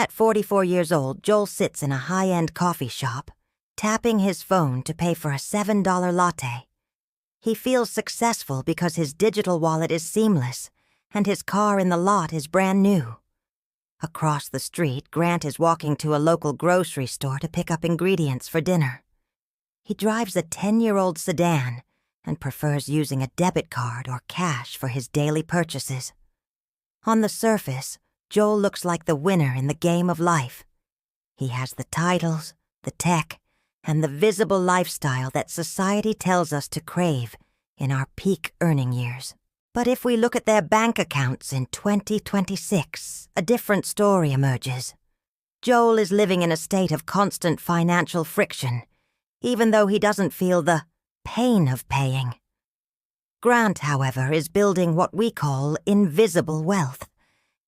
At 44 years old, Joel sits in a high-end coffee shop, tapping his phone to pay for a $7 latte. He feels successful because his digital wallet is seamless, and his car in the lot is brand new. Across the street, Grant is walking to a local grocery store to pick up ingredients for dinner. He drives a 10-year-old sedan and prefers using a debit card or cash for his daily purchases. On the surface, Joel looks like the winner in the game of life. He has the titles, the tech, and the visible lifestyle that society tells us to crave in our peak earning years. But if we look at their bank accounts in 2026, a different story emerges. Joel is living in a state of constant financial friction, even though he doesn't feel the pain of paying. Grant, however, is building what we call invisible wealth.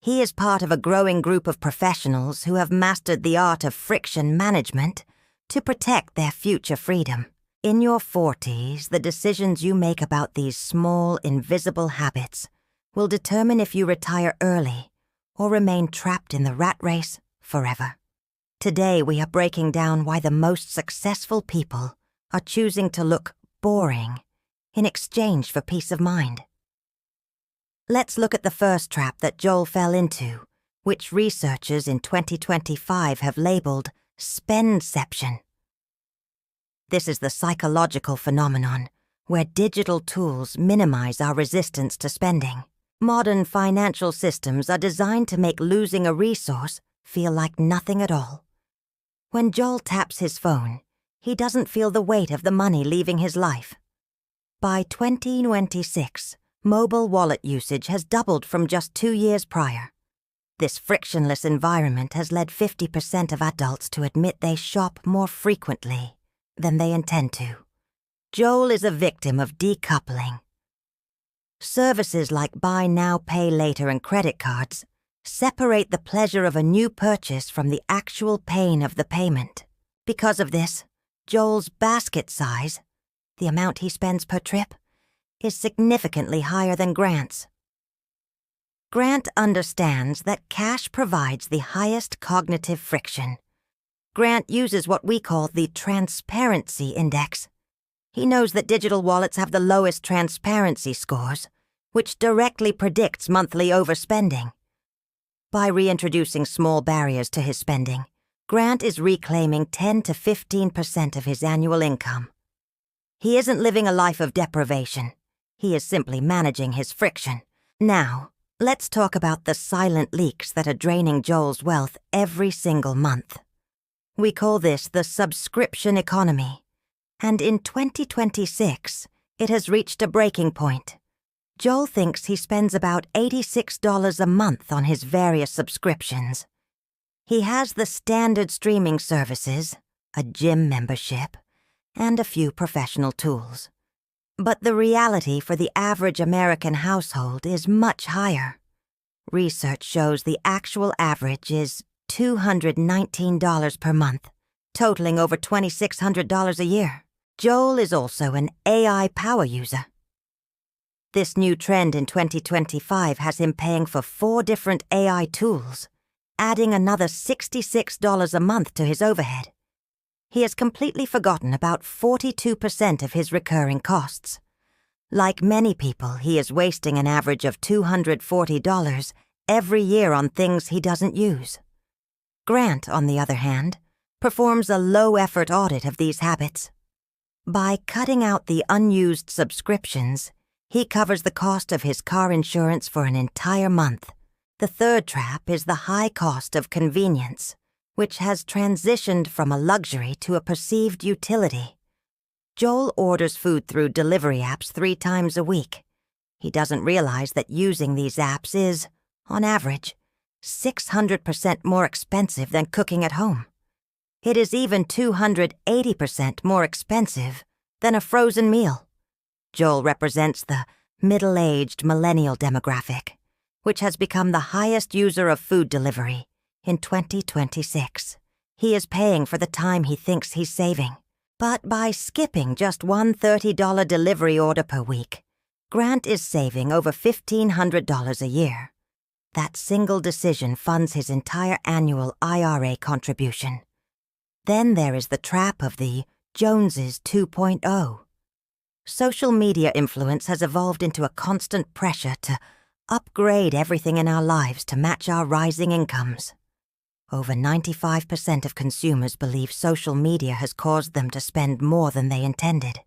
He is part of a growing group of professionals who have mastered the art of friction management to protect their future freedom. In your 40s, the decisions you make about these small, invisible habits will determine if you retire early or remain trapped in the rat race forever. Today, we are breaking down why the most successful people are choosing to look boring in exchange for peace of mind. Let's look at the first trap that Joel fell into, which researchers in 2025 have labeled Spendception. This is the psychological phenomenon where digital tools minimize our resistance to spending. Modern financial systems are designed to make losing a resource feel like nothing at all. When Joel taps his phone, he doesn't feel the weight of the money leaving his life. By 2026, mobile wallet usage has doubled from just 2 years prior. This frictionless environment has led 50% of adults to admit they shop more frequently than they intend to. Joel is a victim of decoupling. Services like buy now, pay later and credit cards separate the pleasure of a new purchase from the actual pain of the payment. Because of this, Joel's basket size, the amount he spends per trip, is significantly higher than Grant's. Grant understands that cash provides the highest cognitive friction. Grant uses what we call the transparency index. He knows that digital wallets have the lowest transparency scores, which directly predicts monthly overspending. By reintroducing small barriers to his spending, Grant is reclaiming 10 to 15% of his annual income. He isn't living a life of deprivation. He is simply managing his friction. Now, let's talk about the silent leaks that are draining Joel's wealth every single month. We call this the subscription economy, and in 2026, it has reached a breaking point. Joel thinks he spends about $86 a month on his various subscriptions. He has the standard streaming services, a gym membership, and a few professional tools. But the reality for the average American household is much higher. Research shows the actual average is $219 per month, totaling over $2,600 a year. Joel is also an AI power user. This new trend in 2025 has him paying for 4 different AI tools, adding another $66 a month to his overhead. He has completely forgotten about 42% of his recurring costs. Like many people, he is wasting an average of $240 every year on things he doesn't use. Grant, on the other hand, performs a low-effort audit of these habits. By cutting out the unused subscriptions, he covers the cost of his car insurance for an entire month. The third trap is the high cost of convenience, which has transitioned from a luxury to a perceived utility. Joel orders food through delivery apps 3 times a week. He doesn't realize that using these apps is, on average, 600% more expensive than cooking at home. It is even 280% more expensive than a frozen meal. Joel represents the middle-aged millennial demographic, which has become the highest user of food delivery in 2026. He is paying for the time he thinks he's saving. But by skipping just one $30 delivery order per week, Grant is saving over $1,500 a year. That single decision funds his entire annual IRA contribution. Then there is the trap of the Joneses 2.0. Social media influence has evolved into a constant pressure to upgrade everything in our lives to match our rising incomes. Over 95% of consumers believe social media has caused them to spend more than they intended.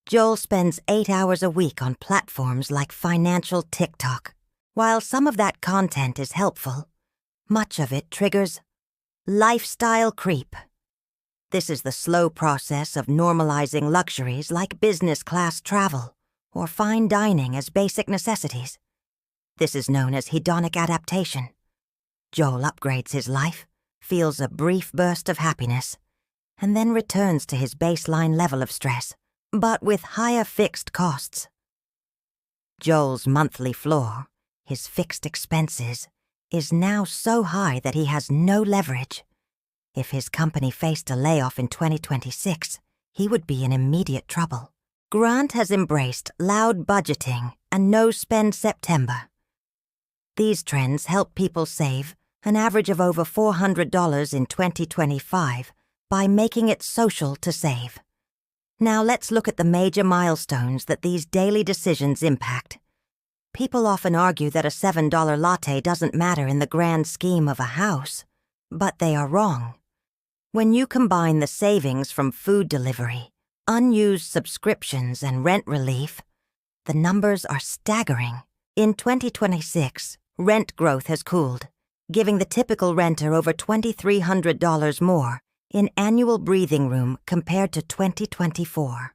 Joel spends 8 hours a week on platforms like financial TikTok. While some of that content is helpful, much of it triggers lifestyle creep. This is the slow process of normalizing luxuries like business-class travel or fine dining as basic necessities. This is known as hedonic adaptation. Joel upgrades his life, feels a brief burst of happiness, and then returns to his baseline level of stress, but with higher fixed costs. Joel's monthly floor, his fixed expenses, is now so high that he has no leverage. If his company faced a layoff in 2026, he would be in immediate trouble. Grant has embraced loud budgeting and no-spend September. These trends help people save an average of over $400 in 2025 by making it social to save. Now let's look at the major milestones that these daily decisions impact. People often argue that a $7 latte doesn't matter in the grand scheme of a house, but they are wrong. When you combine the savings from food delivery, unused subscriptions, and rent relief, the numbers are staggering. In 2026, rent growth has cooled, giving the typical renter over $2,300 more in annual breathing room compared to 2024.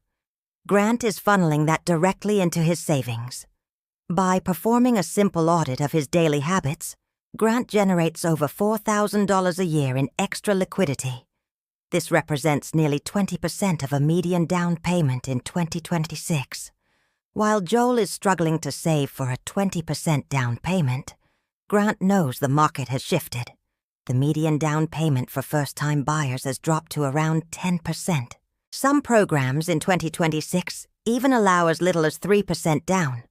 Grant is funneling that directly into his savings. By performing a simple audit of his daily habits, Grant generates over $4,000 a year in extra liquidity. This represents nearly 20% of a median down payment in 2026. While Joel is struggling to save for a 20% down payment, Grant knows the market has shifted. The median down payment for first-time buyers has dropped to around 10%. Some programs in 2026 even allow as little as 3% down.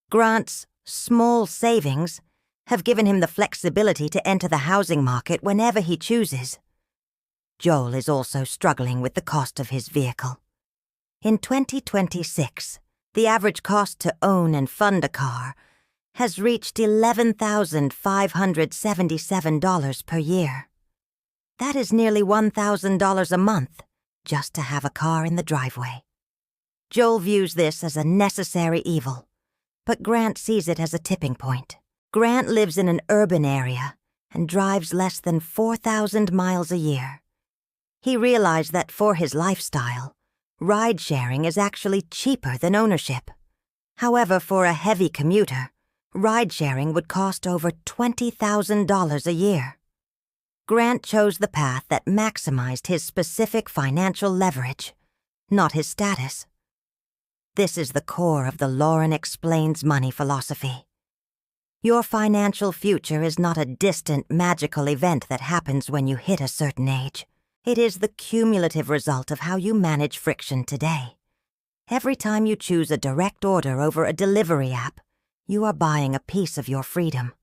Grant's small savings have given him the flexibility to enter the housing market whenever he chooses. Joel is also struggling with the cost of his vehicle. In 2026, the average cost to own and fund a car has reached $11,577 per year. That is nearly $1,000 a month just to have a car in the driveway. Joel views this as a necessary evil, but Grant sees it as a tipping point. Grant lives in an urban area and drives less than 4,000 miles a year. He realized that for his lifestyle, ride-sharing is actually cheaper than ownership. However, for a heavy commuter, ride-sharing would cost over $20,000 a year. Grant chose the path that maximized his specific financial leverage, not his status. This is the core of the Lauren Explains Money philosophy. Your financial future is not a distant, magical event that happens when you hit a certain age. It is the cumulative result of how you manage friction today. Every time you choose a direct order over a delivery app, you are buying a piece of your freedom.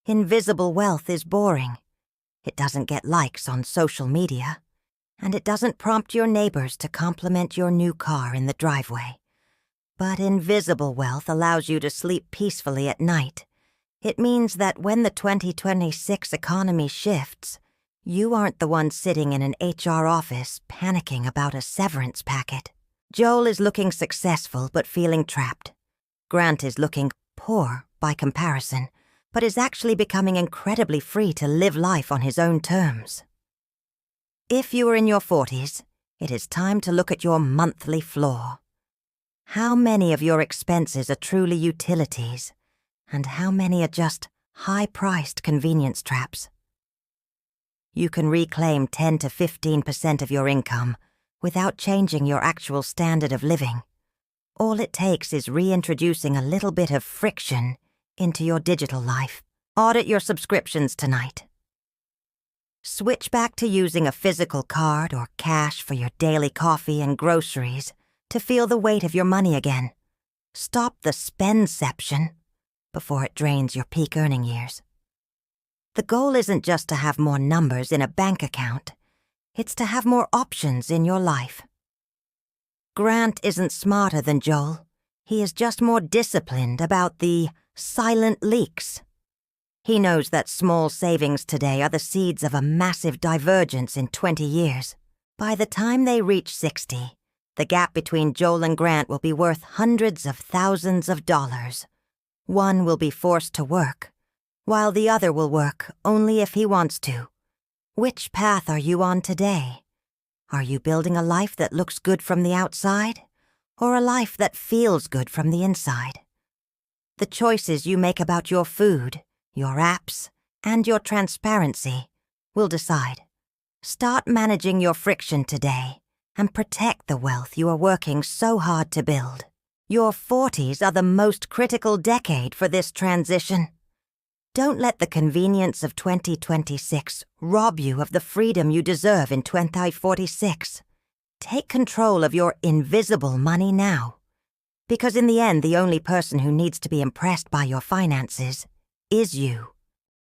Invisible wealth is boring. It doesn't get likes on social media, and it doesn't prompt your neighbors to compliment your new car in the driveway. But invisible wealth allows you to sleep peacefully at night. It means that when the 2026 economy shifts, you aren't the one sitting in an HR office panicking about a severance packet. Joel is looking successful but feeling trapped. Grant is looking poor by comparison, but is actually becoming incredibly free to live life on his own terms. If you are in your 40s, it is time to look at your monthly floor. How many of your expenses are truly utilities, and how many are just high-priced convenience traps? You can reclaim 10 to 15% of your income without changing your actual standard of living. All it takes is reintroducing a little bit of friction into your digital life. Audit your subscriptions tonight. Switch back to using a physical card or cash for your daily coffee and groceries to feel the weight of your money again. Stop the Spendception. before it drains your peak earning years. The goal isn't just to have more numbers in a bank account. It's to have more options in your life. Grant isn't smarter than Joel. He is just more disciplined about the silent leaks. He knows that small savings today are the seeds of a massive divergence in 20 years. By the time they reach 60, the gap between Joel and Grant will be worth hundreds of thousands of dollars. One will be forced to work, while the other will work only if he wants to. Which path are you on today? Are you building a life that looks good from the outside, or a life that feels good from the inside? The choices you make about your food, your apps, and your transparency will decide. Start managing your friction today and protect the wealth you are working so hard to build. Your 40s are the most critical decade for this transition. Don't let the convenience of 2026 rob you of the freedom you deserve in 2046. Take control of your invisible money now. Because in the end, the only person who needs to be impressed by your finances is you.